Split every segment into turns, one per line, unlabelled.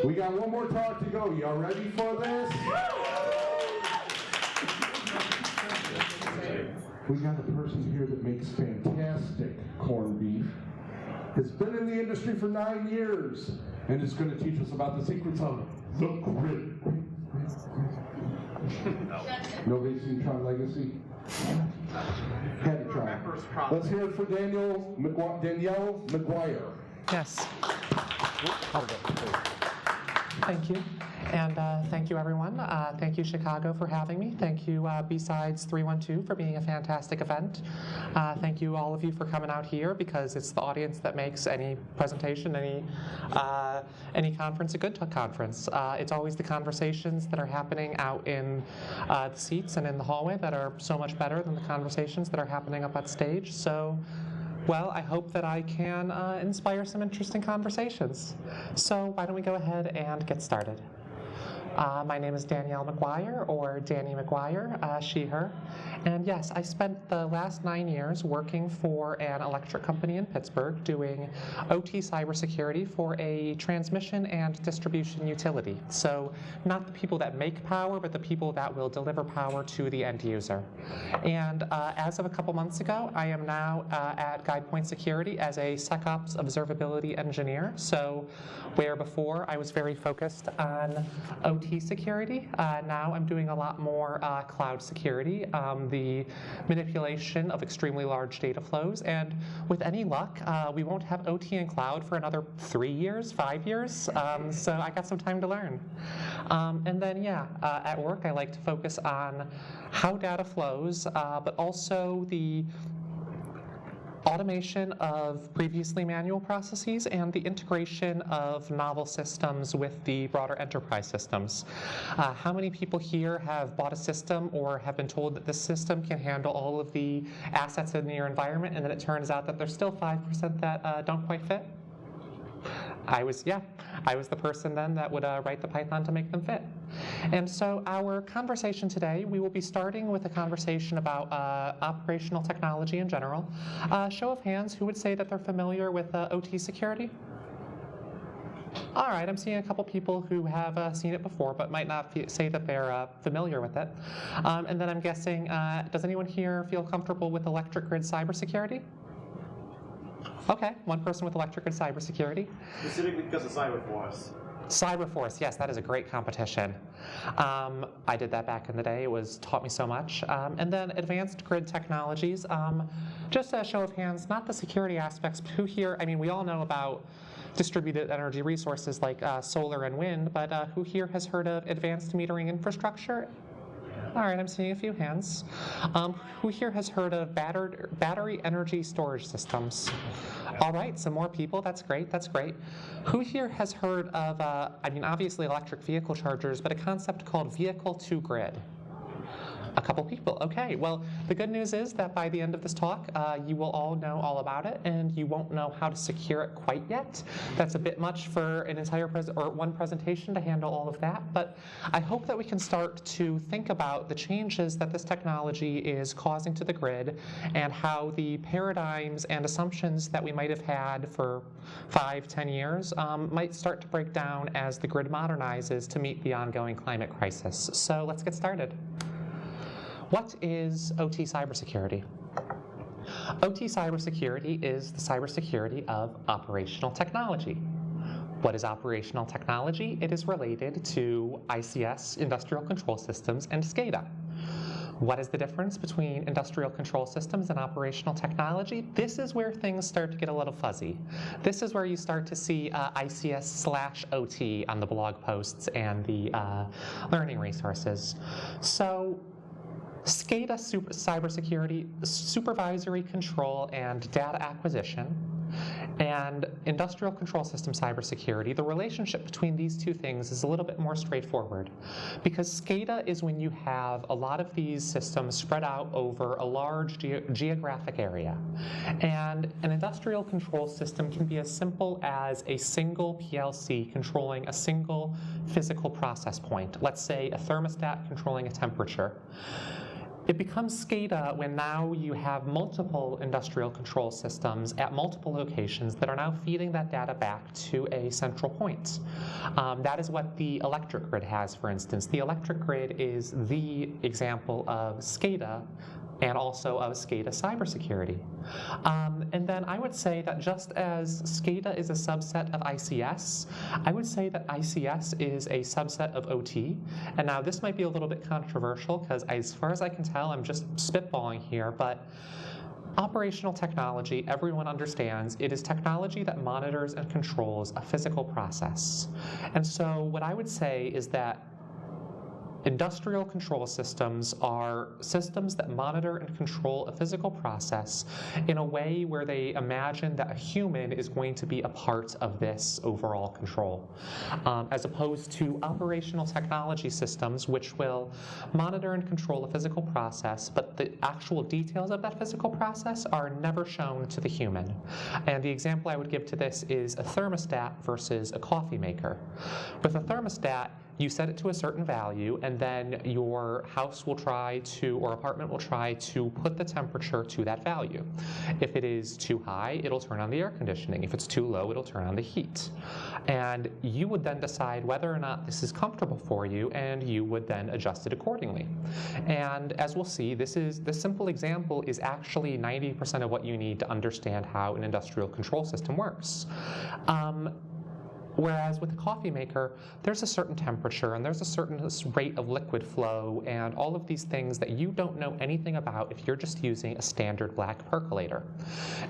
We got one more talk to go. Y'all ready for this? We got a person here that makes fantastic corned beef, has been in the industry for 9 years, and is going to teach us about the secrets of the grid. No racing Tron Legacy? Had to try. Let's hear it for Danielle McGuire.
Yes. Thank you. And thank you, everyone. Thank you, Chicago, for having me. Thank you, BSides312, for being a fantastic event. Thank you, all of you, for coming out here, because it's the audience that makes any presentation, any conference a good conference. It's always the conversations that are happening out in the seats and in the hallway that are so much better than the conversations that are happening up on stage. So, well, I hope that I can inspire some interesting conversations. So why don't we go ahead and get started. My name is Danielle McGuire, or Danny McGuire, she, her. And yes, I spent the last 9 years working for an electric company in Pittsburgh doing OT cybersecurity for a transmission and distribution utility. So not the people that make power, but the people that will deliver power to the end user. And as of a couple months ago, I am now at GuidePoint Security as a SecOps observability engineer. So where before I was very focused on OT security, now I'm doing a lot more cloud security, the manipulation of extremely large data flows, and with any luck, we won't have OT in cloud for another 3 years, 5 years, so I got some time to learn. And then, yeah, at work I like to focus on how data flows, but also the automation of previously manual processes and the integration of novel systems with the broader enterprise systems. How many people here have bought a system or have been told that this system can handle all of the assets in your environment, and then it turns out that there's still 5% that don't quite fit? I was the person then that would write the Python to make them fit. And so our conversation today, we will be starting with a conversation about operational technology in general. Show of hands, who would say that they're familiar with OT security? All right, I'm seeing a couple people who have seen it before, but might not say that they're familiar with it. And then I'm guessing, does anyone here feel comfortable with electric grid cybersecurity? Okay, one person with electric grid cybersecurity.
Specifically because of Cyberforce.
Cyberforce, yes, that is a great competition. I did that back in the day. It taught me so much. And then advanced grid technologies. Just a show of hands, not the security aspects, but who here, I mean, we all know about distributed energy resources like solar and wind, but who here has heard of advanced metering infrastructure? All right, I'm seeing a few hands. Who here has heard of battery energy storage systems? All right, some more people. That's great. That's great. Who here has heard of, I mean, obviously electric vehicle chargers, but a concept called vehicle-to-grid? A couple people. Okay, well, the good news is that by the end of this talk, you will all know all about it, and you won't know how to secure it quite yet. That's a bit much for an entire one presentation to handle all of that, but I hope that we can start to think about the changes that this technology is causing to the grid and how the paradigms and assumptions that we might have had for 5-10 years might start to break down as the grid modernizes to meet the ongoing climate crisis. So let's get started. What is OT cybersecurity? OT cybersecurity is the cybersecurity of operational technology. What is operational technology? It is related to ICS, industrial control systems, and SCADA. What is the difference between industrial control systems and operational technology? This is where things start to get a little fuzzy. This is where you start to see ICS/OT on the blog posts and the learning resources. So SCADA cybersecurity, supervisory control and data acquisition, and industrial control system cybersecurity, the relationship between these two things is a little bit more straightforward, because SCADA is when you have a lot of these systems spread out over a large geographic area, and an industrial control system can be as simple as a single PLC controlling a single physical process point, let's say a thermostat controlling a temperature. It becomes SCADA when now you have multiple industrial control systems at multiple locations that are now feeding that data back to a central point. That is what the electric grid has, for instance. The electric grid is the example of SCADA and also of SCADA cybersecurity. And then I would say that just as SCADA is a subset of ICS, I would say that ICS is a subset of OT. And now this might be a little bit controversial because as far as I can tell, I'm just spitballing here, but operational technology, everyone understands, it is technology that monitors and controls a physical process. And so what I would say is that industrial control systems are systems that monitor and control a physical process in a way where they imagine that a human is going to be a part of this overall control, as opposed to operational technology systems which will monitor and control a physical process, but the actual details of that physical process are never shown to the human. And the example I would give to this is a thermostat versus a coffee maker. With a thermostat, you set it to a certain value, and then your house will try to, or apartment will try to put the temperature to that value. If it is too high, it'll turn on the air conditioning. If it's too low, it'll turn on the heat. And you would then decide whether or not this is comfortable for you, and you would then adjust it accordingly. And as we'll see, this simple example is actually 90% of what you need to understand how an industrial control system works. Whereas with a coffee maker, there's a certain temperature and there's a certain rate of liquid flow and all of these things that you don't know anything about if you're just using a standard black percolator.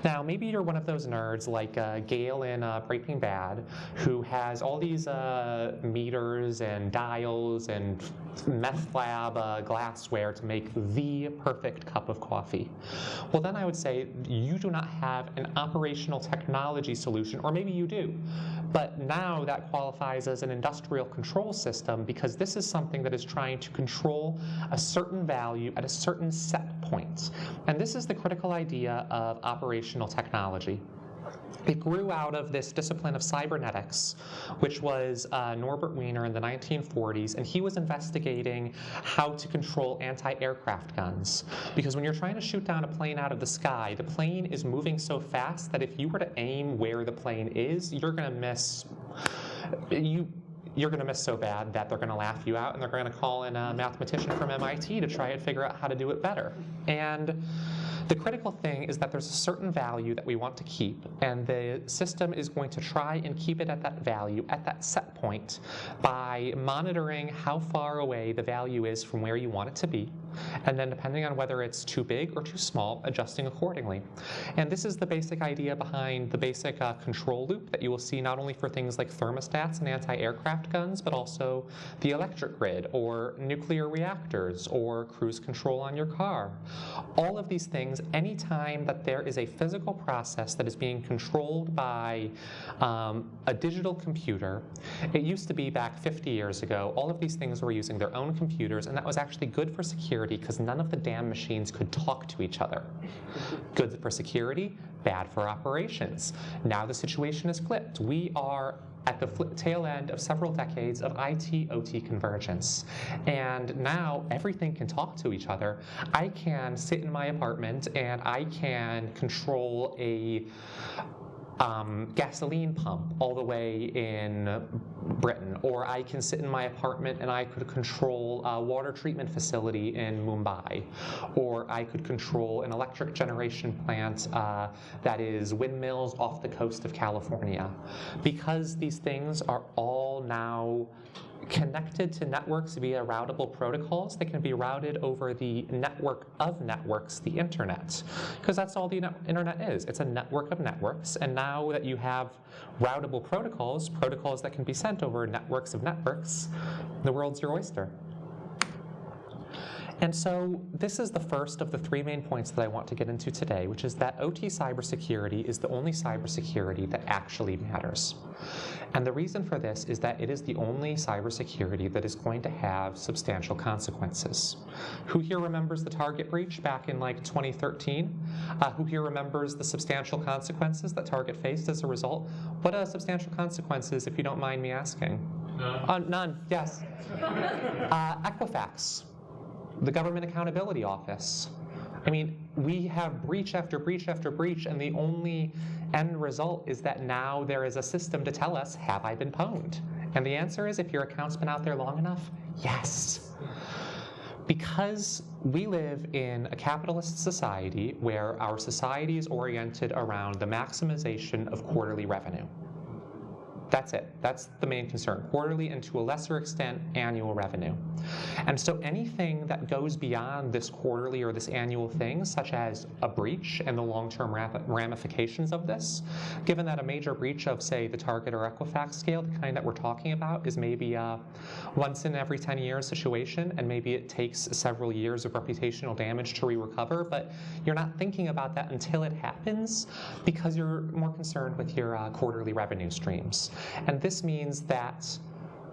Now, maybe you're one of those nerds like Gale in Breaking Bad who has all these meters and dials and meth lab glassware to make the perfect cup of coffee. Well, then I would say you do not have an operational technology solution, or maybe you do. But now that qualifies as an industrial control system because this is something that is trying to control a certain value at a certain set point. And this is the critical idea of operational technology. It grew out of this discipline of cybernetics, which was Norbert Wiener in the 1940s, and he was investigating how to control anti-aircraft guns. Because when you're trying to shoot down a plane out of the sky, the plane is moving so fast that if you were to aim where the plane is, you're going to miss. You're going to miss so bad that they're going to laugh you out, and they're going to call in a mathematician from MIT to try and figure out how to do it better. And the critical thing is that there's a certain value that we want to keep, and the system is going to try and keep it at that value, at that set point, by monitoring how far away the value is from where you want it to be, and then depending on whether it's too big or too small, adjusting accordingly. And this is the basic idea behind the basic control loop that you will see not only for things like thermostats and anti-aircraft guns, but also the electric grid, or nuclear reactors, or cruise control on your car. All of these things, anytime that there is a physical process that is being controlled by a digital computer, it used to be back 50 years ago, all of these things were using their own computers, and that was actually good for security because none of the damn machines could talk to each other. Good for security, bad for operations. Now the situation is flipped. We are at the tail end of several decades of IT-OT convergence. And now everything can talk to each other. I can sit in my apartment and I can control a gasoline pump all the way in Britain, or I can sit in my apartment and I could control a water treatment facility in Mumbai, or I could control an electric generation plant that is windmills off the coast of California. Because these things are all now connected to networks via routable protocols, they can be routed over the network of networks, the internet, because that's all the internet is. It's a network of networks, and now that you have routable protocols, protocols that can be sent over networks of networks, the world's your oyster. And so this is the first of the three main points that I want to get into today, which is that OT cybersecurity is the only cybersecurity that actually matters. And the reason for this is that it is the only cybersecurity that is going to have substantial consequences. Who here remembers the Target breach back in like 2013? Who here remembers the substantial consequences that Target faced as a result? What are substantial consequences, if you don't mind me asking? None, yes. Equifax. the Government Accountability Office. I mean, we have breach after breach after breach, and the only end result is that now there is a system to tell us, have I been pwned? And the answer is, if your account's been out there long enough, yes. Because we live in a capitalist society where our society is oriented around the maximization of quarterly revenue. That's it. That's the main concern. Quarterly and, to a lesser extent, annual revenue. And so anything that goes beyond this quarterly or this annual thing, such as a breach and the long-term ramifications of this, given that a major breach of, say, the Target or Equifax scale, the kind that we're talking about, is maybe a once in every 10 years situation, and maybe it takes several years of reputational damage to recover, but you're not thinking about that until it happens because you're more concerned with your quarterly revenue streams. And this means that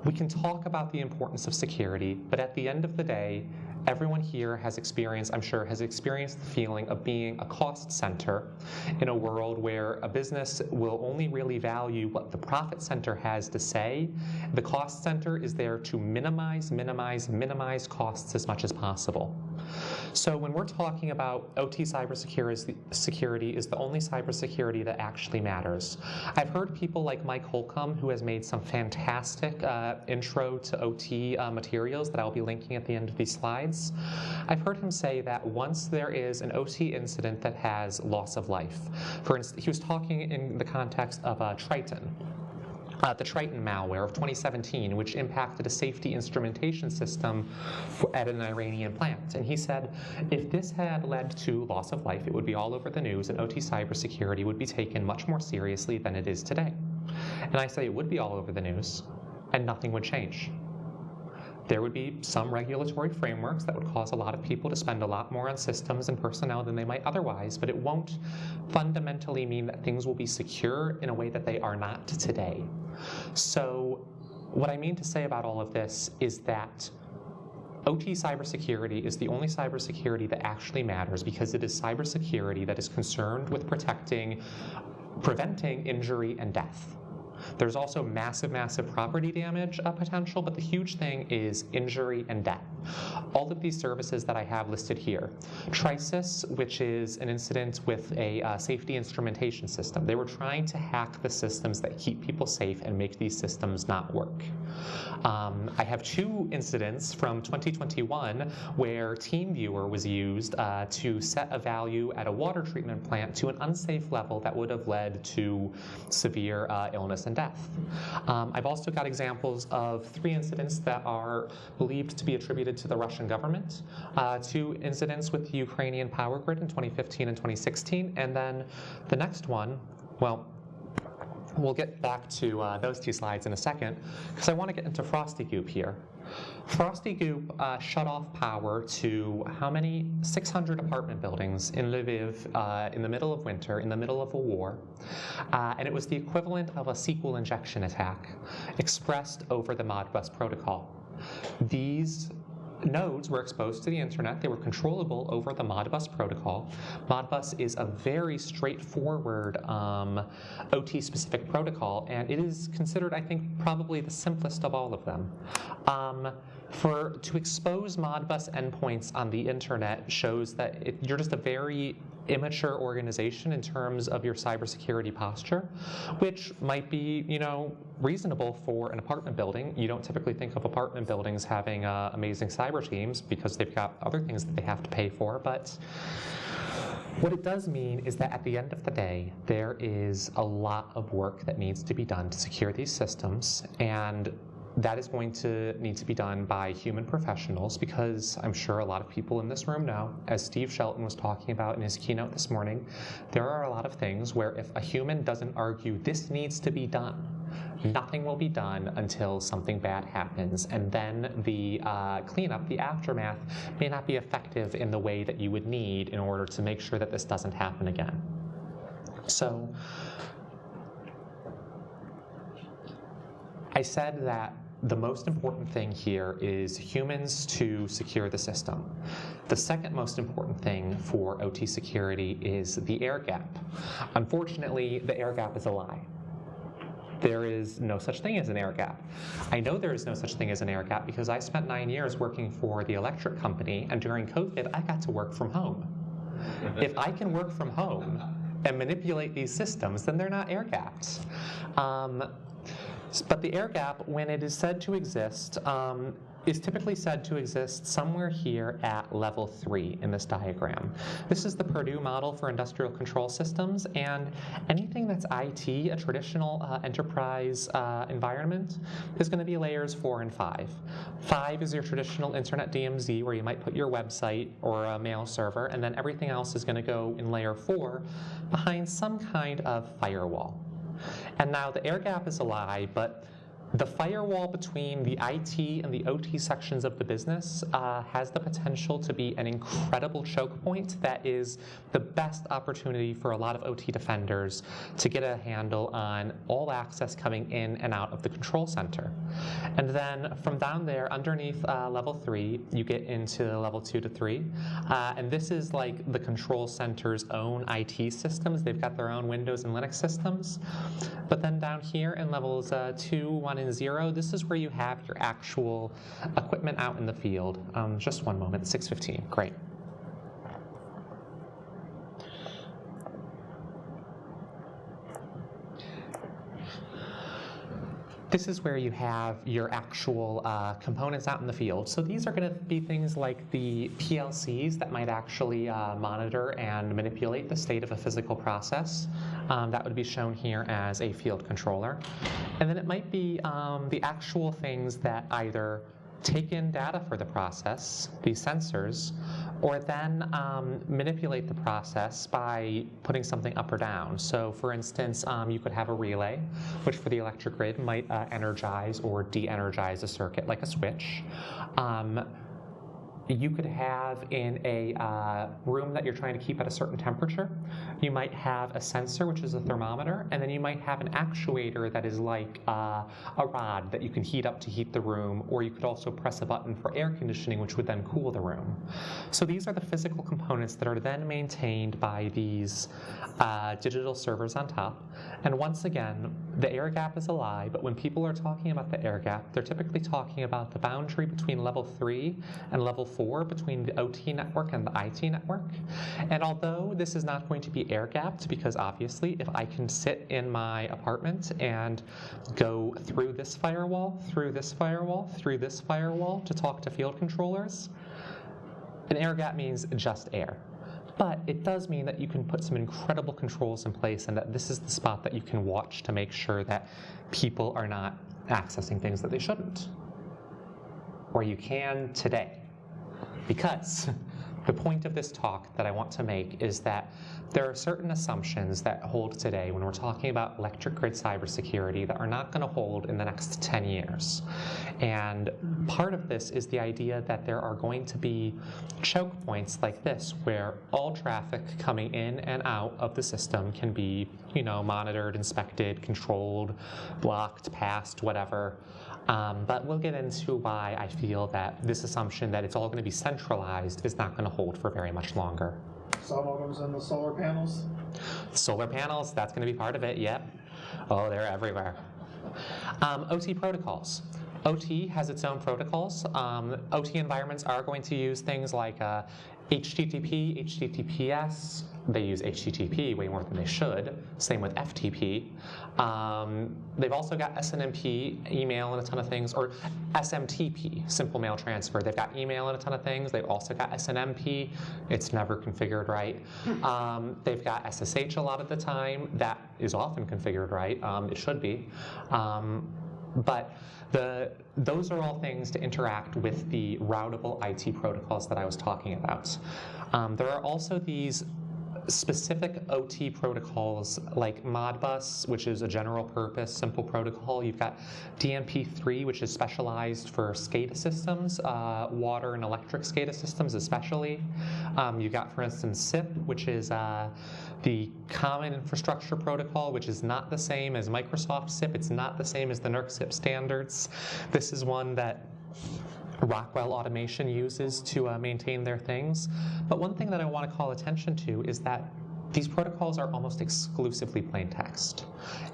we can talk about the importance of security, but at the end of the day, everyone here has experienced, I'm sure, has experienced the feeling of being a cost center in a world where a business will only really value what the profit center has to say. The cost center is there to minimize costs as much as possible. So when we're talking about OT cybersecurity is the only cybersecurity that actually matters. I've heard people like Mike Holcomb, who has made some fantastic intro to OT materials that I'll be linking at the end of these slides. I've heard him say that once there is an OT incident that has loss of life, for instance, he was talking in the context of Triton. The Triton malware of 2017, which impacted a safety instrumentation system at an Iranian plant. And he said, if this had led to loss of life, it would be all over the news, and OT cybersecurity would be taken much more seriously than it is today. And I say it would be all over the news, and nothing would change. There would be some regulatory frameworks that would cause a lot of people to spend a lot more on systems and personnel than they might otherwise, but it won't fundamentally mean that things will be secure in a way that they are not today. So what I mean to say about all of this is that OT cybersecurity is the only cybersecurity that actually matters because it is cybersecurity that is concerned with preventing injury and death. There's also massive property damage potential, but the huge thing is injury and death. All of these services that I have listed here. Trisis, which is an incident with a safety instrumentation system. They were trying to hack the systems that keep people safe and make these systems not work. I have 2 incidents from 2021 where TeamViewer was used to set a value at a water treatment plant to an unsafe level that would have led to severe illness and death. I've also got examples of 3 incidents that are believed to be attributed to the Russian government, 2 incidents with the Ukrainian power grid in 2015 and 2016, and then the next one, well, we'll get back to those 2 slides in a second, because I want to get into FrostyGoop here. FrostyGoop shut off power to how many? 600 apartment buildings in Lviv in the middle of winter, in the middle of a war. And it was the equivalent of a SQL injection attack expressed over the Modbus protocol. These nodes were exposed to the internet. They were controllable over the Modbus protocol. Modbus is a very straightforward OT-specific protocol, and it is considered, I think, probably the simplest of all of them. To expose Modbus endpoints on the internet shows that you're just a very immature organization in terms of your cybersecurity posture, which might be, reasonable for an apartment building. You don't typically think of apartment buildings having amazing cyber teams because they've got other things that they have to pay for, but what it does mean is that at the end of the day, there is a lot of work that needs to be done to secure these systems, and that is going to need to be done by human professionals, because I'm sure a lot of people in this room know, as Steve Shelton was talking about in his keynote this morning, there are a lot of things where if a human doesn't argue this needs to be done, nothing will be done until something bad happens, and then the cleanup, the aftermath, may not be effective in the way that you would need in order to make sure that this doesn't happen again. So I said that the most important thing here is humans to secure the system. The second most important thing for OT security is the air gap. Unfortunately, the air gap is a lie. there is no such thing as an air gap. I know there is no such thing as an air gap because I spent 9 years working for the electric company, and during COVID, I got to work from home. If I can work from home and manipulate these systems, then they're not air gaps. But the air gap, when it is said to exist, is typically said to exist somewhere here at level 3 in this diagram. This is the Purdue model for industrial control systems, and anything that's IT, a traditional enterprise environment, is going to be layers 4 and 5. 5 is your traditional internet DMZ, where you might put your website or a mail server, and then everything else is going to go in layer 4 behind some kind of firewall. And now the air gap is a lie, but the firewall between the IT and the OT sections of the business has the potential to be an incredible choke point that is the best opportunity for a lot of OT defenders to get a handle on all access coming in and out of the control center. And then from down there, underneath level 3, you get into level 2 to 3. And this is like the control center's own IT systems. They've got their own Windows and Linux systems. But then down here in levels 2, 1, and 0, this is where you have your actual equipment out in the field. Just one moment, 6:15, great. This is where you have your actual components out in the field. So these are going to be things like the PLCs that might actually monitor and manipulate the state of a physical process. That would be shown here as a field controller. And then it might be the actual things that either take in data for the process, these sensors, or then manipulate the process by putting something up or down. So for instance, you could have a relay, which for the electric grid might energize or de-energize a circuit like a switch. You could have in a room that you're trying to keep at a certain temperature, you might have a sensor, which is a thermometer, and then you might have an actuator that is like a rod that you can heat up to heat the room, or you could also press a button for air conditioning, which would then cool the room. So these are the physical components that are then maintained by these digital servers on top. And once again, the air gap is a lie, but when people are talking about the air gap, they're typically talking about the boundary between level 3 and level 4, between the OT network and the IT network. And although this is not going to be air gapped, because obviously if I can sit in my apartment and go through this firewall, through this firewall, through this firewall to talk to field controllers, an air gap means just air. But it does mean that you can put some incredible controls in place, and that this is the spot that you can watch to make sure that people are not accessing things that they shouldn't. Or you can today. Because the point of this talk that I want to make is that there are certain assumptions that hold today when we're talking about electric grid cybersecurity that are not going to hold in the next 10 years. And part of this is the idea that there are going to be choke points like this, where all traffic coming in and out of the system can be, monitored, inspected, controlled, blocked, passed, whatever. But we'll get into why I feel that this assumption that it's all going to be centralized is not going to hold for very much longer.
Sub modems and the solar panels?
Solar panels, that's going to be part of it, yep. Oh, they're everywhere. OT protocols. OT has its own protocols. OT environments are going to use things like HTTP, HTTPS. They use HTTP way more than they should. Same with FTP. They've also got SNMP, email and a ton of things, or SMTP, simple mail transfer. They've got email and a ton of things. They've also got SNMP. It's never configured right. They've got SSH a lot of the time. That is often configured right. It should be. But those are all things to interact with the routable IT protocols that I was talking about. There are also these specific OT protocols like Modbus, which is a general purpose, simple protocol. You've got DMP3, which is specialized for SCADA systems, water and electric SCADA systems especially. You've got, for instance, SIP, which is the Common Infrastructure Protocol, which is not the same as Microsoft SIP. It's not the same as the NERC SIP standards. This is one that Rockwell Automation uses to maintain their things. But one thing that I want to call attention to is that these protocols are almost exclusively plain text.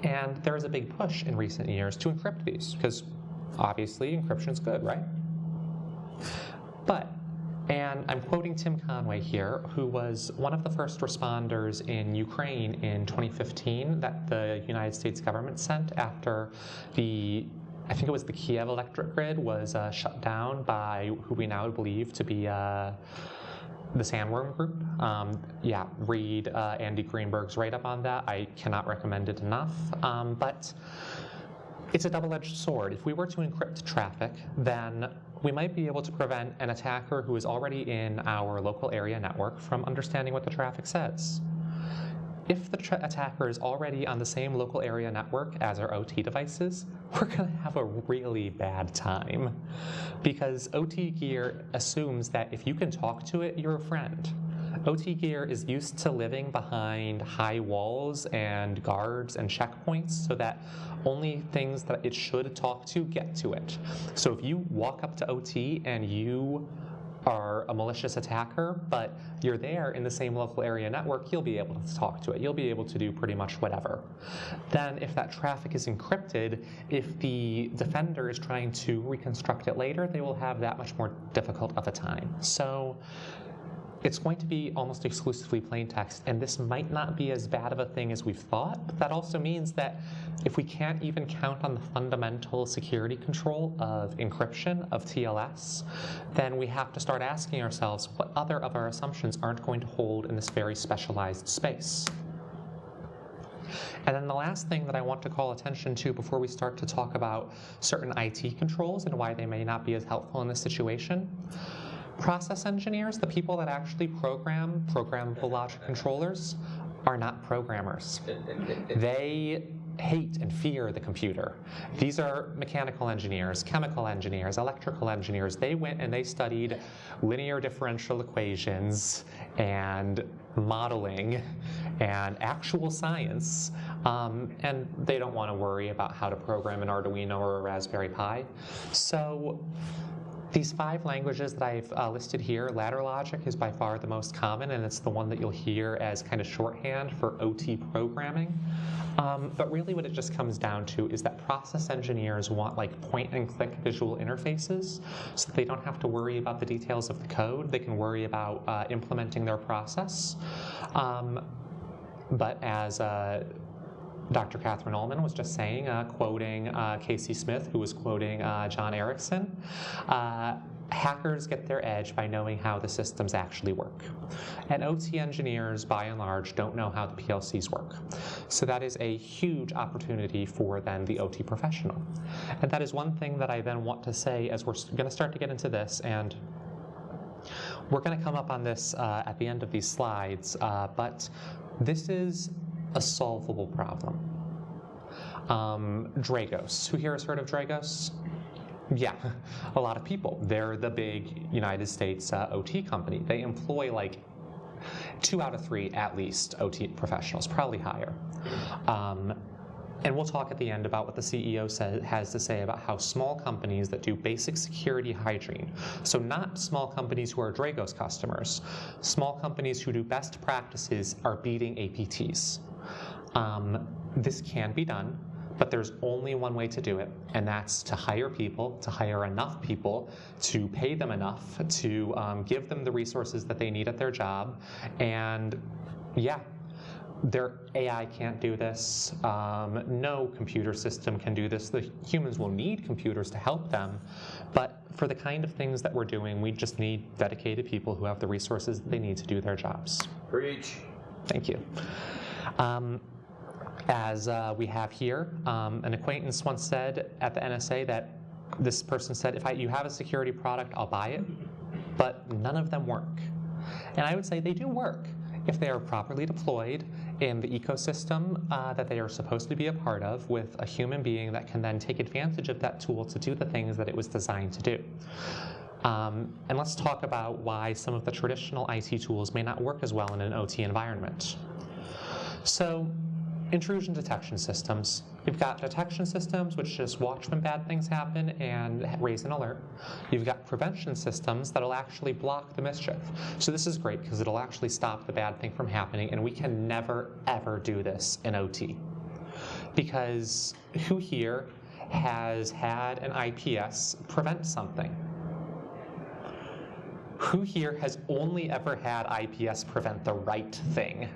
And there is a big push in recent years to encrypt these, because obviously encryption is good, right? But, and I'm quoting Tim Conway here, who was one of the first responders in Ukraine in 2015 that the United States government sent after I think it was the Kiev electric grid was shut down by who we now believe to be the Sandworm Group. Yeah, read Andy Greenberg's write-up on that. I cannot recommend it enough. But it's a double-edged sword. If we were to encrypt traffic, then we might be able to prevent an attacker who is already in our local area network from understanding what the traffic says. If the attacker is already on the same local area network as our OT devices, we're going to have a really bad time. Because OT gear assumes that if you can talk to it, you're a friend. OT gear is used to living behind high walls and guards and checkpoints so that only things that it should talk to get to it. So if you walk up to OT and you are a malicious attacker, but you're there in the same local area network, you'll be able to talk to it. You'll be able to do pretty much whatever. Then if that traffic is encrypted, if the defender is trying to reconstruct it later, they will have that much more difficult of a time. So it's going to be almost exclusively plain text, and this might not be as bad of a thing as we've thought, but that also means that if we can't even count on the fundamental security control of encryption, of TLS, then we have to start asking ourselves what other of our assumptions aren't going to hold in this very specialized space. And then the last thing that I want to call attention to before we start to talk about certain IT controls and why they may not be as helpful in this situation. Process engineers, the people that actually program programmable logic controllers, are not programmers. They hate and fear the computer. These are mechanical engineers, chemical engineers, electrical engineers. They went and they studied linear differential equations and modeling and actual science, and they don't want to worry about how to program an Arduino or a Raspberry Pi. So these 5 languages that I've listed here, ladder logic is by far the most common, and it's the one that you'll hear as kind of shorthand for OT programming. But really what it just comes down to is that process engineers want like point-and-click visual interfaces so that they don't have to worry about the details of the code. They can worry about implementing their process. But as Dr. Catherine Ullman was just saying, quoting Casey Smith, who was quoting John Erickson, hackers get their edge by knowing how the systems actually work. And OT engineers, by and large, don't know how the PLCs work. So that is a huge opportunity for then the OT professional. And that is one thing that I then want to say as we're going to start to get into this, and we're going to come up on this at the end of these slides, but this is a solvable problem. Dragos. Who here has heard of Dragos? Yeah, a lot of people. They're the big United States OT company. They employ like 2 out of 3 at least OT professionals, probably higher. And we'll talk at the end about what the CEO has to say about how small companies that do basic security hygiene, so not small companies who are Dragos customers, small companies who do best practices are beating APTs. This can be done, but there's only one way to do it, and that's to hire people, to hire enough people, to pay them enough, to give them the resources that they need at their job, and yeah, their AI can't do this. No computer system can do this. The humans will need computers to help them, but for the kind of things that we're doing, we just need dedicated people who have the resources that they need to do their jobs.
Preach.
Thank you. As we have here, an acquaintance once said at the NSA that this person said, if you have a security product, I'll buy it, but none of them work. And I would say they do work if they are properly deployed in the ecosystem that they are supposed to be a part of with a human being that can then take advantage of that tool to do the things that it was designed to do. And let's talk about why some of the traditional IT tools may not work as well in an OT environment. So Intrusion detection systems. You've got detection systems, which just watch when bad things happen and raise an alert. You've got prevention systems that'll actually block the mischief. So this is great because it'll actually stop the bad thing from happening, and we can never, ever do this in OT. Because who here has had an IPS prevent something? Who here has only ever had IPS prevent the right thing?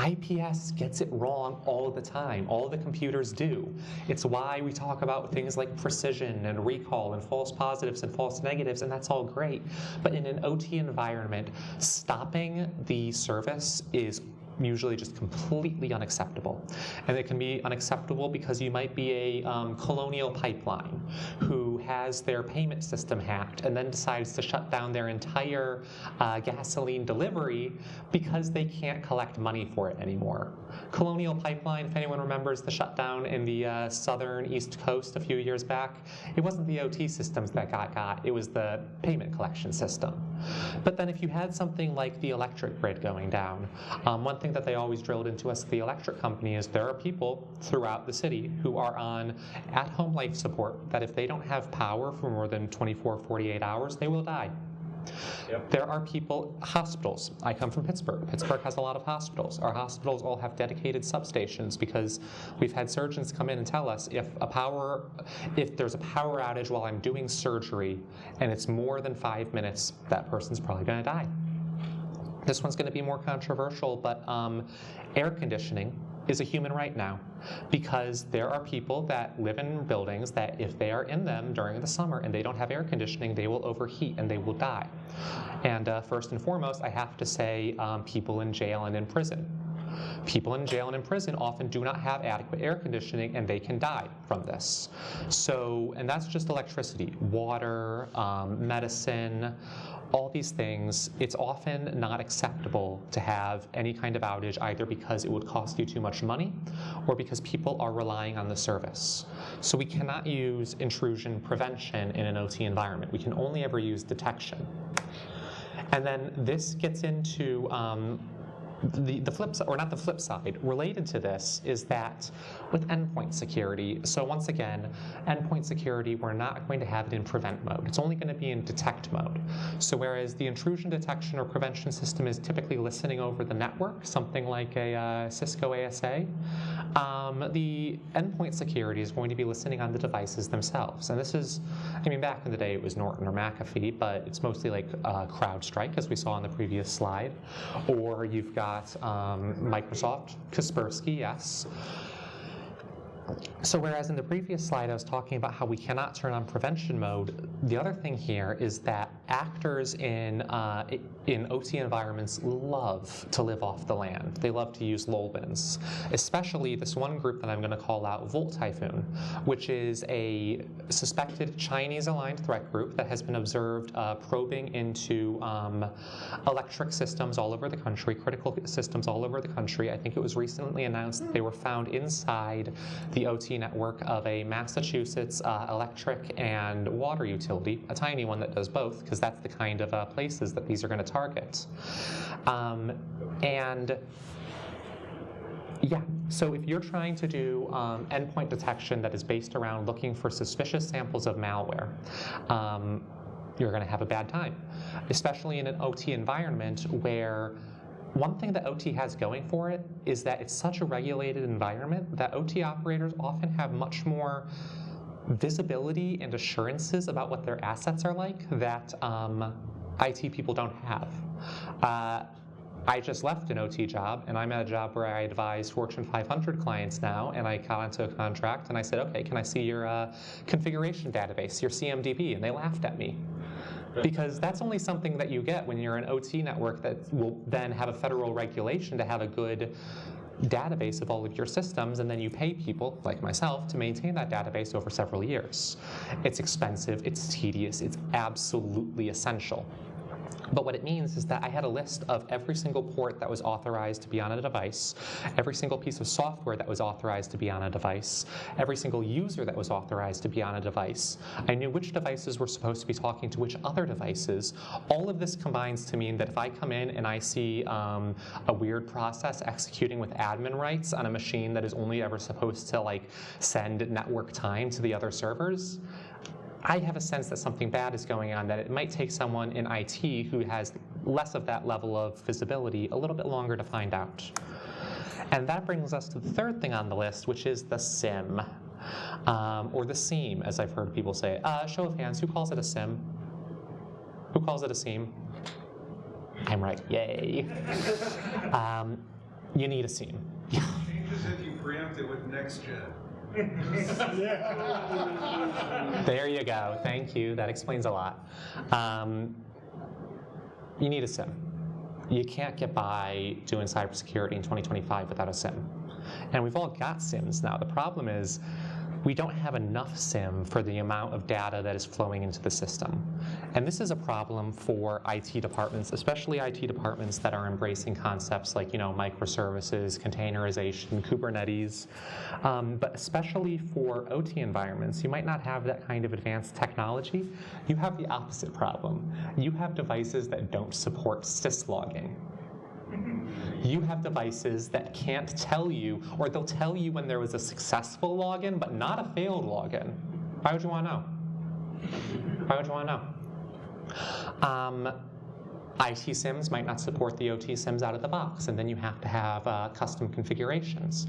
IPS gets it wrong all the time. All the computers do. It's why we talk about things like precision and recall and false positives and false negatives, and that's all great. But in an OT environment, stopping the service is usually just completely unacceptable. And it can be unacceptable because you might be a Colonial Pipeline who has their payment system hacked and then decides to shut down their entire gasoline delivery because they can't collect money for it anymore. Colonial Pipeline, if anyone remembers the shutdown in the southern East Coast a few years back, it wasn't the OT systems that got, it was the payment collection system. But then if you had something like the electric grid going down, one thing that they always drilled into us at the electric company is there are people throughout the city who are on at-home life support that if they don't have power for more than 24, 48 hours, they will die. Yep. There are people, hospitals. I come from Pittsburgh. Pittsburgh has a lot of hospitals. Our hospitals all have dedicated substations because we've had surgeons come in and tell us if there's a power outage while I'm doing surgery and it's more than 5 minutes, that person's probably going to die. This one's going to be more controversial, but air conditioning is a human right now because there are people that live in buildings that if they are in them during the summer and they don't have air conditioning, they will overheat and they will die. And first and foremost, I have to say people in jail and in prison. People in jail and in prison often do not have adequate air conditioning and they can die from this. So, and that's just electricity, water, medicine, all these things. It's often not acceptable to have any kind of outage either because it would cost you too much money or because people are relying on the service. So we cannot use intrusion prevention in an OT environment. We can only ever use detection. And then this gets into the flip side, or not the flip side, related to this is that with endpoint security, so once again, endpoint security, we're not going to have it in prevent mode. It's only going to be in detect mode. So whereas the intrusion detection or prevention system is typically listening over the network, something like a Cisco ASA, the endpoint security is going to be listening on the devices themselves. And this is, I mean, back in the day it was Norton or McAfee, but it's mostly like CrowdStrike, as we saw on the previous slide. Or you've got Microsoft, Kaspersky, yes. So whereas in the previous slide I was talking about how we cannot turn on prevention mode, the other thing here is that actors in OT environments love to live off the land. They love to use LOLBins, especially this one group that I'm going to call out, Volt Typhoon, which is a suspected Chinese-aligned threat group that has been observed probing into electric systems all over the country, critical systems all over the country. I think it was recently announced that they were found inside the OT network of a Massachusetts electric and water utility, a tiny one that does both, because that's the kind of places that these are going to target. And yeah, so if you're trying to do endpoint detection that is based around looking for suspicious samples of malware, you're going to have a bad time, especially in an OT environment where one thing that OT has going for it is that it's such a regulated environment that OT operators often have much more visibility and assurances about what their assets are like that IT people don't have. I just left an OT job, and I'm at a job where I advise Fortune 500 clients now, and I got into a contract, and I said, okay, can I see your configuration database, your CMDB? And they laughed at me. Because that's only something that you get when you're an OT network that will then have a federal regulation to have a good database of all of your systems, and then you pay people, like myself, to maintain that database over several years. It's expensive, it's tedious, it's absolutely essential. But what it means is that I had a list of every single port that was authorized to be on a device, every single piece of software that was authorized to be on a device, every single user that was authorized to be on a device. I knew which devices were supposed to be talking to which other devices. All of this combines to mean that if I come in and I see a weird process executing with admin rights on a machine that is only ever supposed to like send network time to the other servers, I have a sense that something bad is going on, that it might take someone in IT who has less of that level of visibility a little bit longer to find out. And that brings us to the third thing on the list, which is the SIM, or the SIEM, as I've heard people say. Show of hands, who calls it a SIM? Who calls it a SIEM? I'm right, yay. You need a SIEM.
Changes if you preempt it with next gen.
There you go. Thank you. That explains a lot. You need a SIM. You can't get by doing cybersecurity in 2025 without a SIM. And we've all got SIMs now. The problem is we don't have enough SIM for the amount of data that is flowing into the system. And this is a problem for IT departments, especially IT departments that are embracing concepts like, microservices, containerization, Kubernetes. But especially for OT environments, you might not have that kind of advanced technology. You have the opposite problem. You have devices that don't support syslogging. You have devices that can't tell you, or they'll tell you when there was a successful login, but not a failed login. Why would you want to know? Why would you want to know? IT SIMs might not support the OT SIMs out of the box, and then you have to have custom configurations.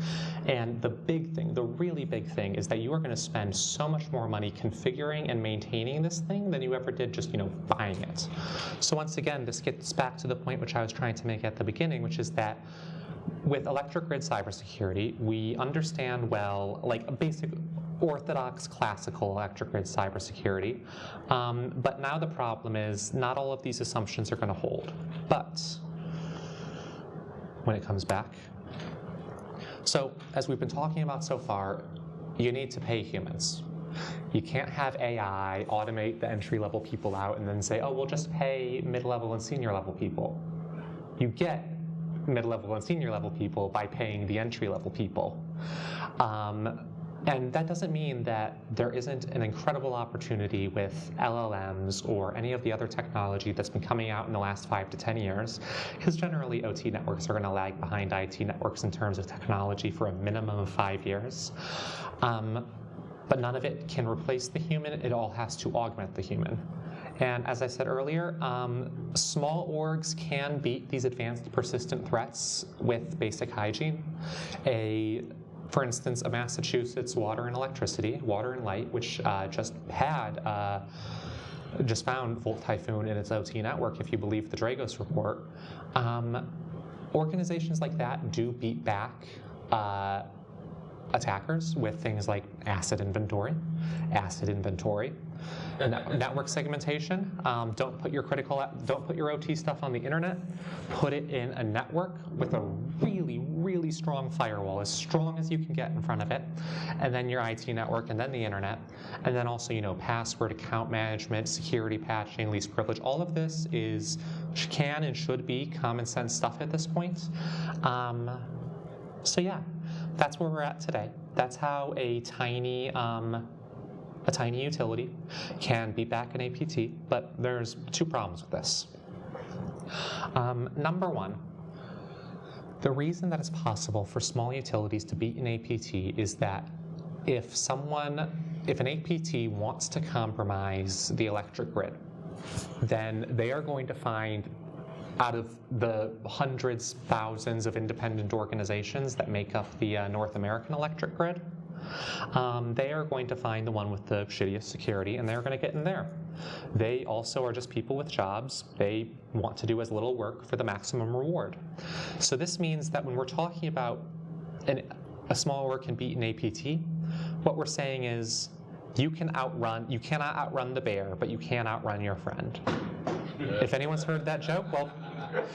And the big thing, the really big thing, is that you are going to spend so much more money configuring and maintaining this thing than you ever did just, buying it. So once again, this gets back to the point which I was trying to make at the beginning, which is that with electric grid cybersecurity, we understand well, like a basic orthodox classical electric grid cybersecurity. But now the problem is not all of these assumptions are going to hold. But when it comes back, so as we've been talking about so far, you need to pay humans. You can't have AI automate the entry-level people out and then say, oh, we'll just pay mid-level and senior-level people. You get mid-level and senior-level people by paying the entry-level people. And that doesn't mean that there isn't an incredible opportunity with LLMs or any of the other technology that's been coming out in the last 5 to 10 years, because generally OT networks are going to lag behind IT networks in terms of technology for a minimum of 5 years. But none of it can replace the human. It all has to augment the human. And as I said earlier, small orgs can beat these advanced persistent threats with basic hygiene. For instance, a Massachusetts Water and Light, which just found Volt Typhoon in its OT network, if you believe the Dragos report. Organizations like that do beat back attackers with things like asset inventory, network segmentation. Don't put your OT stuff on the internet. Put it in a network with a really, really strong firewall, as strong as you can get in front of it, and then your IT network, and then the internet, and then also password, account management, security patching, least privilege. All of this can and should be common sense stuff at this point. So yeah, that's where we're at today. That's how a tiny utility can beat back an APT, but there's 2 problems with this. Number 1, the reason that it's possible for small utilities to beat an APT is that if an APT wants to compromise the electric grid, then they are going to find, out of the hundreds, thousands of independent organizations that make up the North American electric grid, they are going to find the one with the shittiest security, and they're going to get in there. They also are just people with jobs. They want to do as little work for the maximum reward. So this means that when we're talking about a small org can beat an APT, what we're saying is you cannot outrun the bear, but you can outrun your friend. If anyone's heard that joke, well,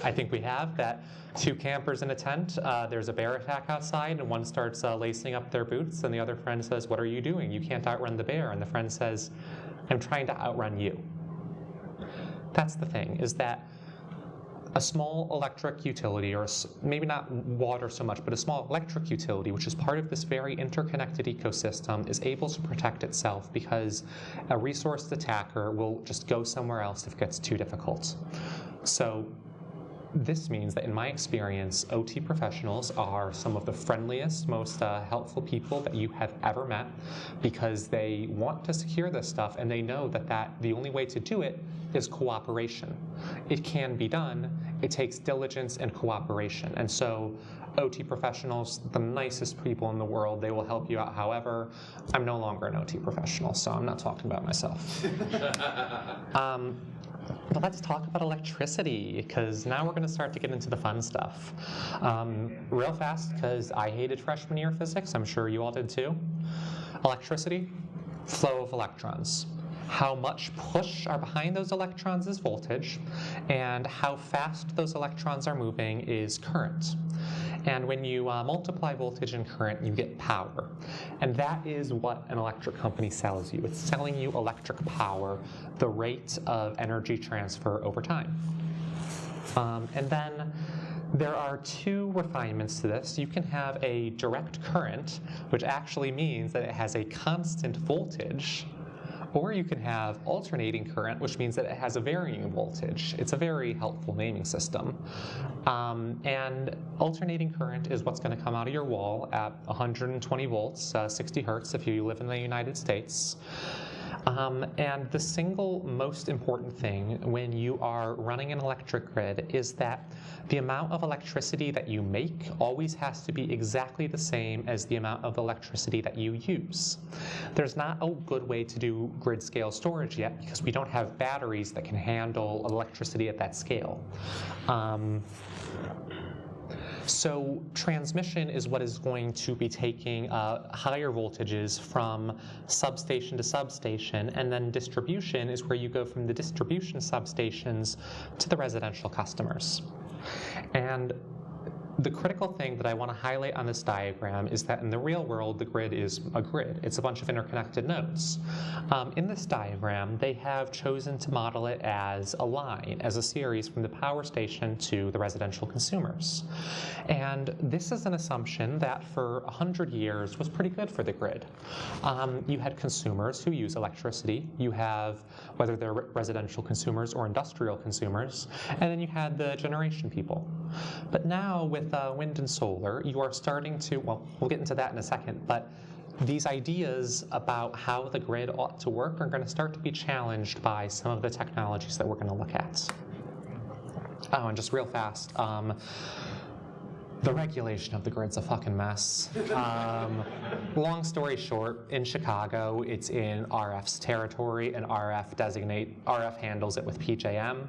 I think we have. That 2 campers in a tent, there's a bear attack outside, and one starts lacing up their boots, and the other friend says, what are you doing? You can't outrun the bear. And the friend says, I'm trying to outrun you. That's the thing, is that a small electric utility, or maybe not water so much, but a small electric utility, which is part of this very interconnected ecosystem, is able to protect itself because a resource attacker will just go somewhere else if it gets too difficult. So this means that in my experience, OT professionals are some of the friendliest, most helpful people that you have ever met, because they want to secure this stuff and they know that the only way to do it is cooperation. It can be done. It takes diligence and cooperation. And so OT professionals, the nicest people in the world, they will help you out. However, I'm no longer an OT professional, so I'm not talking about myself. But let's talk about electricity, because now we're going to start to get into the fun stuff. Real fast, because I hated freshman year physics. I'm sure you all did too. Electricity, flow of electrons. How much push are behind those electrons is voltage, and how fast those electrons are moving is current. And when you multiply voltage and current, you get power. And that is what an electric company sells you. It's selling you electric power, the rate of energy transfer over time. And then there are two refinements to this. You can have a direct current, which actually means that it has a constant voltage, or you can have alternating current, which means that it has a varying voltage. It's a very helpful naming system. And alternating current is what's going to come out of your wall at 120 volts, 60 hertz if you live in the United States. And the single most important thing when you are running an electric grid is that the amount of electricity that you make always has to be exactly the same as the amount of electricity that you use. There's not a good way to do grid scale storage yet because we don't have batteries that can handle electricity at that scale. So transmission is what is going to be taking higher voltages from substation to substation, and then distribution is where you go from the distribution substations to the residential customers. And the critical thing that I want to highlight on this diagram is that in the real world, the grid is a grid. It's a bunch of interconnected nodes. In this diagram, they have chosen to model it as a line, as a series from the power station to the residential consumers. And this is an assumption that for 100 years was pretty good for the grid. You had consumers who use electricity. You have, whether they're residential consumers or industrial consumers, and then you had the generation people. But now with wind and solar, you are starting to, well, we'll get into that in a second, but these ideas about how the grid ought to work are going to start to be challenged by some of the technologies that we're going to look at. Oh, and just real fast, the regulation of the grid's a fucking mess. Long story short, in Chicago, it's in RF's territory, and RF handles it with PJM,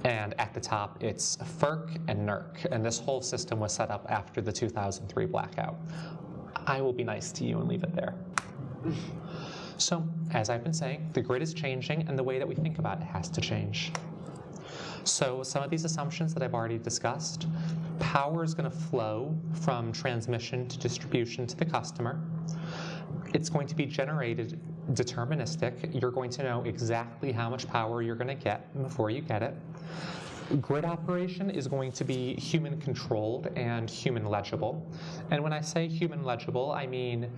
and at the top, it's FERC and NERC, and this whole system was set up after the 2003 blackout. I will be nice to you and leave it there. So, as I've been saying, the grid is changing, and the way that we think about it has to change. So some of these assumptions that I've already discussed, power is going to flow from transmission to distribution to the customer. It's going to be generated deterministic. You're going to know exactly how much power you're going to get before you get it. Grid operation is going to be human controlled and human legible. And when I say human legible, I mean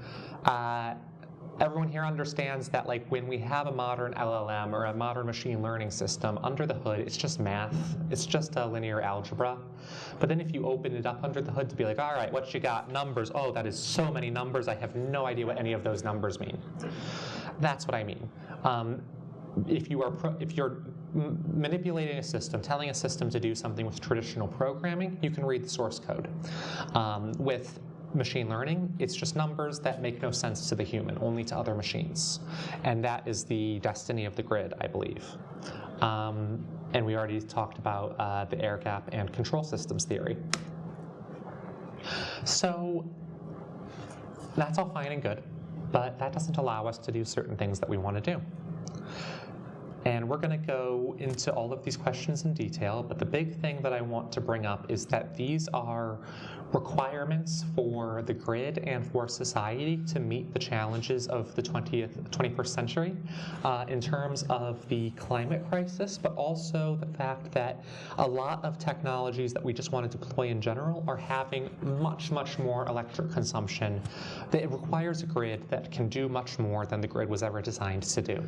everyone here understands that, like, when we have a modern LLM or a modern machine learning system, under the hood, it's just math. It's just a linear algebra. But then if you open it up under the hood to be like, all right, what you got? Numbers. Oh, that is so many numbers. I have no idea what any of those numbers mean. That's what I mean. If you're manipulating a system, telling a system to do something with traditional programming, you can read the source code. With machine learning, it's just numbers that make no sense to the human, only to other machines. And that is the destiny of the grid, I believe. And we already talked about the air gap and control systems theory. So that's all fine and good, but that doesn't allow us to do certain things that we want to do. And we're going to go into all of these questions in detail, but the big thing that I want to bring up is that these are requirements for the grid and for society to meet the challenges of the 21st century in terms of the climate crisis, but also the fact that a lot of technologies that we just want to deploy in general are having much, much more electric consumption. That it requires a grid that can do much more than the grid was ever designed to do.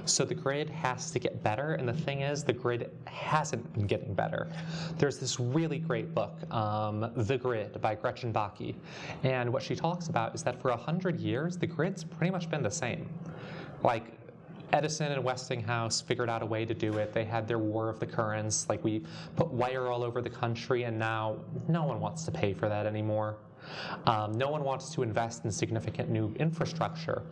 So the grid has to get better, and the thing is, the grid hasn't been getting better. There's this really great book, The Grid, by Gretchen Baki, and what she talks about is that for 100 years, the grid's pretty much been the same. Like, Edison and Westinghouse figured out a way to do it. They had their war of the currents, like we put wire all over the country, and now no one wants to pay for that anymore. No one wants to invest in significant new infrastructure,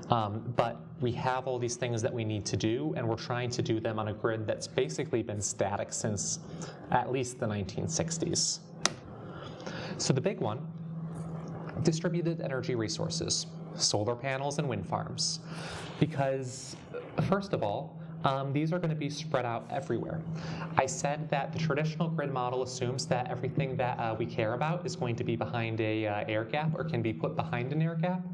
but we have all these things that we need to do, and we're trying to do them on a grid that's basically been static since at least the 1960s. So the big one, distributed energy resources, solar panels and wind farms. Because, first of all, these are going to be spread out everywhere. I said that the traditional grid model assumes that everything that we care about is going to be behind a air gap or can be put behind an air gap.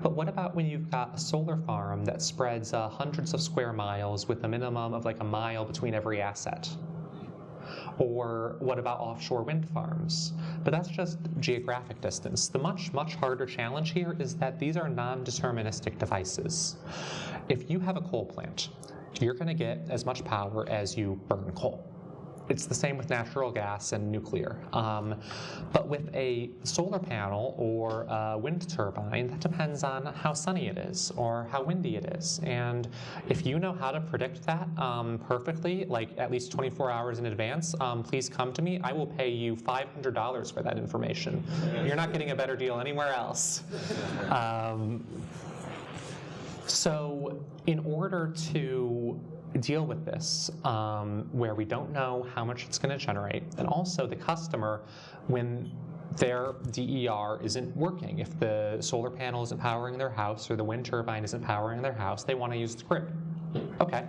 But what about when you've got a solar farm that spreads hundreds of square miles with a minimum of like a mile between every asset? Or what about offshore wind farms? But that's just geographic distance. The much, much harder challenge here is that these are non-deterministic devices. If you have a coal plant, you're going to get as much power as you burn coal. It's the same with natural gas and nuclear. But with a solar panel or a wind turbine, that depends on how sunny it is or how windy it is. And if you know how to predict that perfectly, like at least 24 hours in advance, please come to me. I will pay you $500 for that information. You're not getting a better deal anywhere else. So in order to deal with this, where we don't know how much it's going to generate, and also the customer, when their DER isn't working, if the solar panel isn't powering their house or the wind turbine isn't powering their house, they want to use the grid. Okay.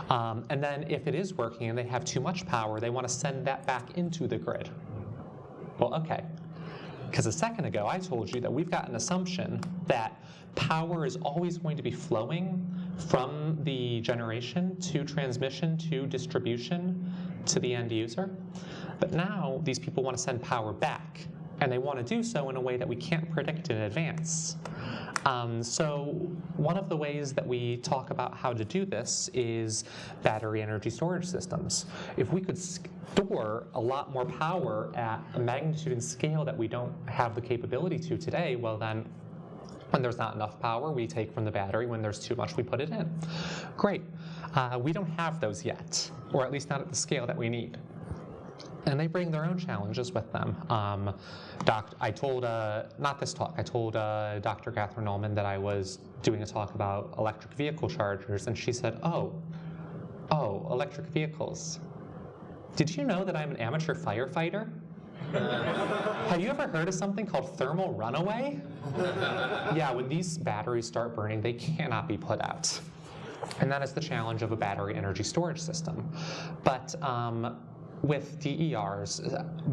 And then if it is working and they have too much power, they want to send that back into the grid. Well, okay. Because a second ago, I told you that we've got an assumption that power is always going to be flowing from the generation to transmission to distribution to the end user. But now these people want to send power back, and they want to do so in a way that we can't predict in advance. So one of the ways that we talk about how to do this is battery energy storage systems. If we could store a lot more power at a magnitude and scale that we don't have the capability to today, well then, when there's not enough power, we take from the battery. When there's too much, we put it in. Great. We don't have those yet, or at least not at the scale that we need. And they bring their own challenges with them. I told, not this talk, I told Dr. Catherine Ullman that I was doing a talk about electric vehicle chargers, and she said, oh, electric vehicles. Did you know that I'm an amateur firefighter? Have you ever heard of something called thermal runaway? Yeah, when these batteries start burning, they cannot be put out. And that is the challenge of a battery energy storage system. But with DERs,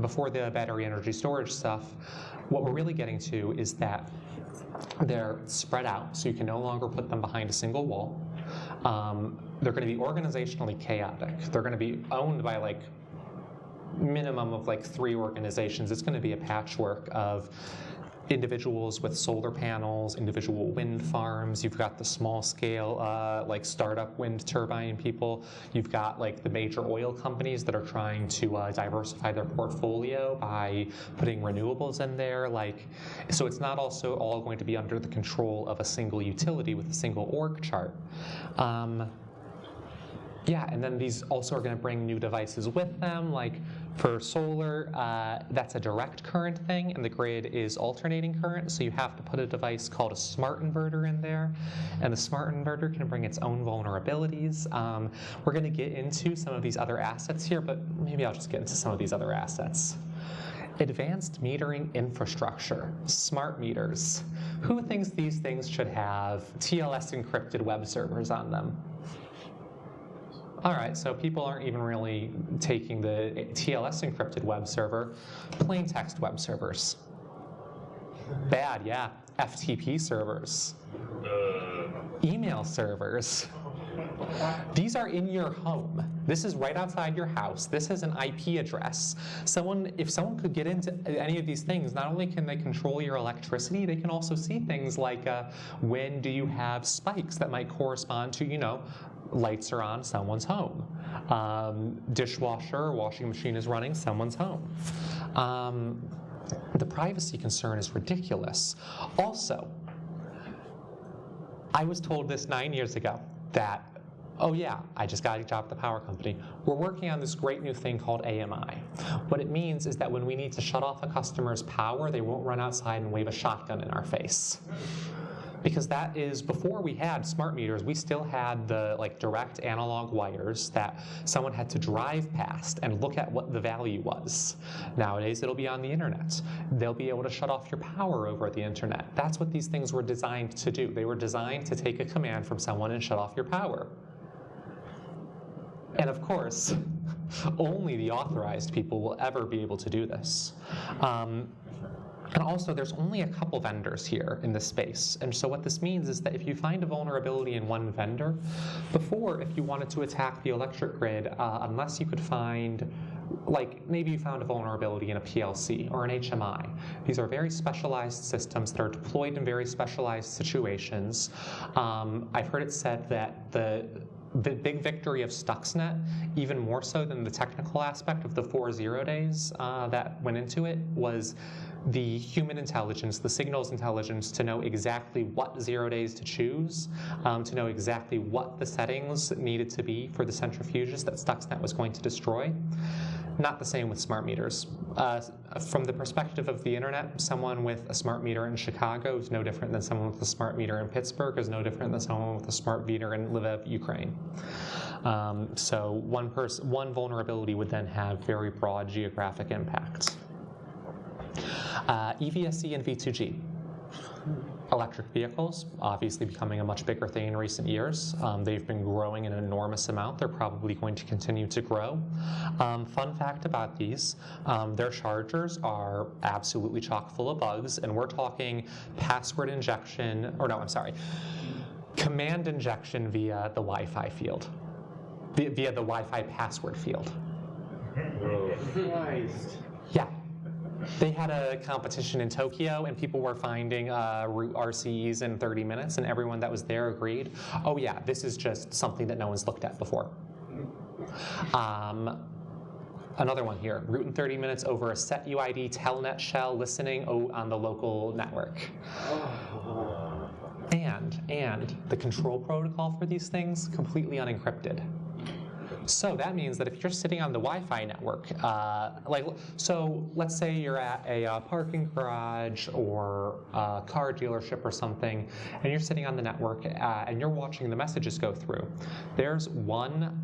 before the battery energy storage stuff, what we're really getting to is that they're spread out, so you can no longer put them behind a single wall. They're going to be organizationally chaotic. They're going to be owned by like minimum of like 3 organizations. It's going to be a patchwork of individuals with solar panels, individual wind farms. You've got the small scale like startup wind turbine people. You've got like the major oil companies that are trying to diversify their portfolio by putting renewables in there. So it's not also all going to be under the control of a single utility with a single org chart. Yeah, and then these also are going to bring new devices with them. Like for solar, that's a direct current thing, and the grid is alternating current, so you have to put a device called a smart inverter in there, and the smart inverter can bring its own vulnerabilities. We're going to get into some of these other assets here, but maybe I'll just get into some of these other assets. Advanced metering infrastructure, smart meters. Who thinks these things should have TLS encrypted web servers on them? All right, so people aren't even really taking the TLS encrypted web server, plaintext web servers. Bad, yeah. FTP servers. Email servers. These are in your home. This is right outside your house. This is an IP address. If someone could get into any of these things, not only can they control your electricity, they can also see things like when do you have spikes that might correspond to, lights are on, someone's home. Dishwasher or washing machine is running, someone's home. The privacy concern is ridiculous. Also, I was told this 9 years ago that, oh yeah, I just got a job at the power company. We're working on this great new thing called AMI. What it means is that when we need to shut off a customer's power, they won't run outside and wave a shotgun in our face. Because that is, before we had smart meters, we still had the direct analog wires that someone had to drive past and look at what the value was. Nowadays, it'll be on the internet. They'll be able to shut off your power over the internet. That's what these things were designed to do. They were designed to take a command from someone and shut off your power. And of course, only the authorized people will ever be able to do this. And also, there's only a couple vendors here in this space. And so what this means is that if you find a vulnerability in one vendor, before, if you wanted to attack the electric grid, unless you could find, maybe you found a vulnerability in a PLC or an HMI. These are very specialized systems that are deployed in very specialized situations. I've heard it said that the big victory of Stuxnet, even more so than the technical aspect of the 4 0 days that went into it, was the human intelligence, the signals intelligence, to know exactly what 0 days to choose, to know exactly what the settings needed to be for the centrifuges that Stuxnet was going to destroy. Not the same with smart meters. From the perspective of the internet, someone with a smart meter in Chicago is no different than someone with a smart meter in Pittsburgh, is no different than someone with a smart meter in Lviv, Ukraine. So one vulnerability would then have very broad geographic impacts. EVSE and V2G. Electric vehicles, obviously becoming a much bigger thing in recent years. They've been growing an enormous amount. They're probably going to continue to grow. Fun fact about these, their chargers are absolutely chock full of bugs, and we're talking password injection, command injection via the Wi-Fi field, via the Wi-Fi password field.
Christ.
Yeah. They had a competition in Tokyo, and people were finding root RCEs in 30 minutes, and everyone that was there agreed, oh yeah, this is just something that no one's looked at before. Another one here, root in 30 minutes over a set UID telnet shell listening on the local network. And the control protocol for these things, completely unencrypted. So that means that if you're sitting on the Wi-Fi network, so let's say you're at a parking garage or a car dealership or something, and you're sitting on the network and you're watching the messages go through. There's one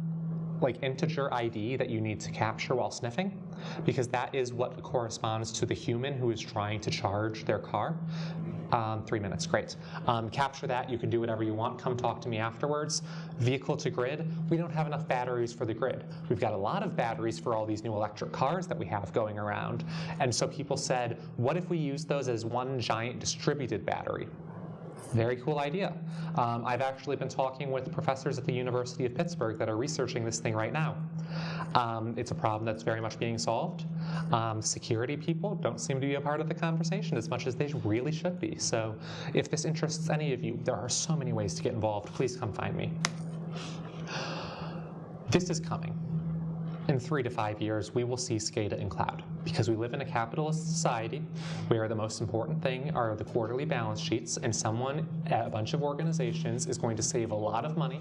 integer ID that you need to capture while sniffing, because that is what corresponds to the human who is trying to charge their car. 3 minutes, great. Capture that, you can do whatever you want, come talk to me afterwards. Vehicle to grid, we don't have enough batteries for the grid. We've got a lot of batteries for all these new electric cars that we have going around. And so people said, what if we use those as one giant distributed battery? Very cool idea. I've actually been talking with professors at the University of Pittsburgh that are researching this thing right now. It's a problem that's very much being solved. Security people don't seem to be a part of the conversation as much as they really should be. So if this interests any of you, there are so many ways to get involved. Please come find me. This is coming. In 3 to 5 years, we will see SCADA in cloud. Because we live in a capitalist society where the most important thing are the quarterly balance sheets, and someone at a bunch of organizations is going to save a lot of money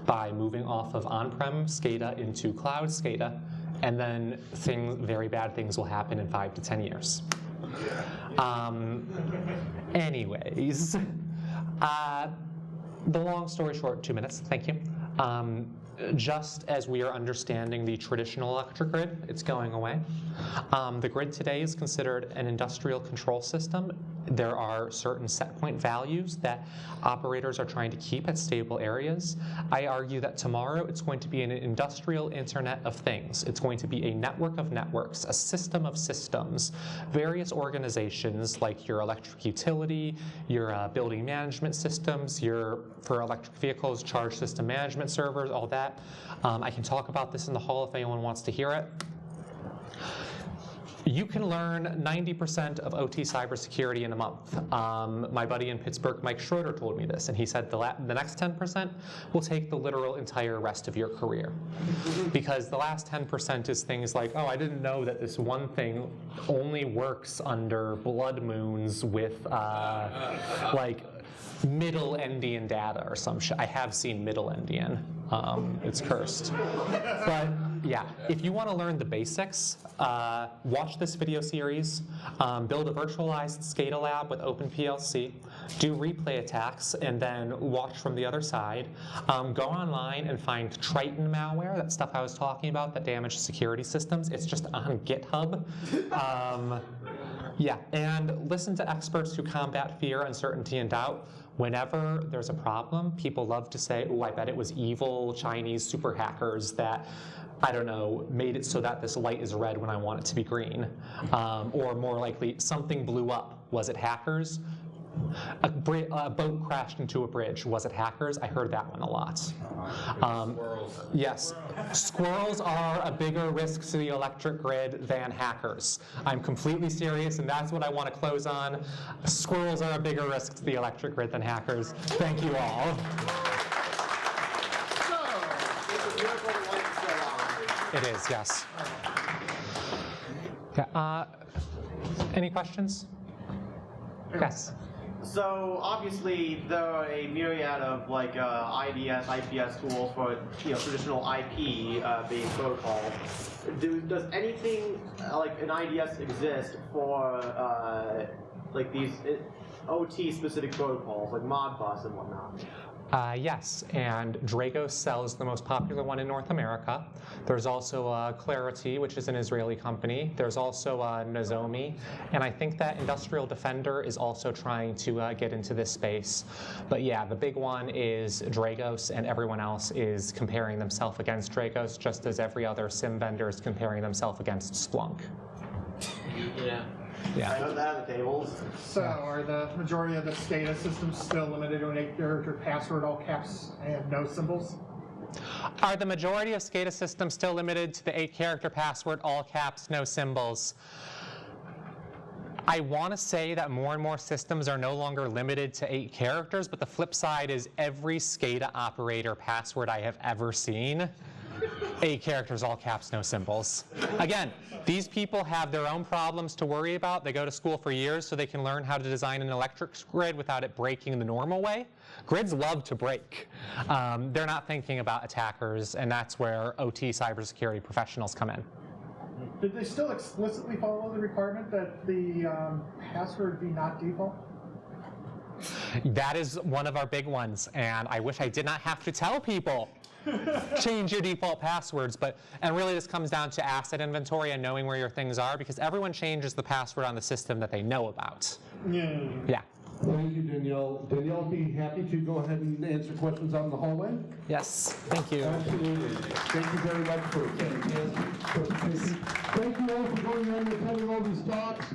by moving off of on-prem SCADA into cloud SCADA, and then very bad things will happen in 5 to 10 years. Anyways, the long story short, 2 minutes, thank you. Just as we are understanding the traditional electric grid, it's going away. The grid today is considered an industrial control system There are certain set point values that operators are trying to keep at stable areas. I argue that tomorrow it's going to be an industrial Internet of Things. It's going to be a network of networks, a system of systems, various organizations like your electric utility, your building management systems, your, for electric vehicles, charge system management servers, all that. I can talk about this in the hall if anyone wants to hear it. You can learn 90% of OT cybersecurity in a month. My buddy in Pittsburgh, Mike Schroeder, told me this, and he said the next 10% will take the literal entire rest of your career. Because the last 10% is things like, oh, I didn't know that this one thing only works under blood moons with like Middle Endian data or some shit. I have seen Middle Endian. It's cursed. But yeah, if you want to learn the basics, watch this video series, build a virtualized SCADA lab with OpenPLC, do replay attacks, and then watch from the other side. Go online and find Triton malware, that stuff I was talking about that damaged security systems. It's just on GitHub. Yeah, and listen to experts who combat fear, uncertainty, and doubt. Whenever there's a problem, people love to say, oh, I bet it was evil Chinese super hackers that, I don't know, made it so that this light is red when I want it to be green. Or more likely, something blew up. Was it hackers? A boat crashed into a bridge. Was it hackers? I heard that one a lot.
Squirrels.
Yes, squirrels are a bigger risk to the electric grid than hackers. I'm completely serious, and that's what I want to close on. Squirrels are a bigger risk to the electric grid than hackers. Thank you all. It is, yes. Yeah, any questions? Yes.
So obviously there are a myriad of like IDS, IPS tools for traditional IP-based protocols. Does anything like an IDS exist for like these OT-specific protocols like Modbus and whatnot?
Yes, and Dragos sells the most popular one in North America. There's also Clarity, which is an Israeli company. There's also Nozomi, and I think that Industrial Defender is also trying to get into this space. But yeah, the big one is Dragos, and everyone else is comparing themselves against Dragos, just as every other SIM vendor is comparing themselves against Splunk.
Yeah.
Yeah.
I know that at the tables.
So are the majority of the SCADA systems still limited to an 8-character password, all caps, and no symbols?
Are the majority of SCADA systems still limited to the 8-character password, all caps, no symbols? I want to say that more and more systems are no longer limited to 8 characters, but the flip side is every SCADA operator password I have ever seen, 8 characters, all caps, no symbols. Again, these people have their own problems to worry about. They go to school for years so they can learn how to design an electric grid without it breaking the normal way. Grids love to break. They're not thinking about attackers, and that's where OT cybersecurity professionals come in.
Did they still explicitly follow the requirement that the password be not default?
That is one of our big ones, and I wish I did not have to tell people change your default passwords, and really this comes down to asset inventory and knowing where your things are, because everyone changes the password on the system that they know about. Yeah.
Thank you, Danielle. Danielle will be happy to go ahead and answer questions out in the hallway.
Yes, thank you.
Absolutely. Thank you very much for attending this presentation. Thank you all for going on and attending all these talks.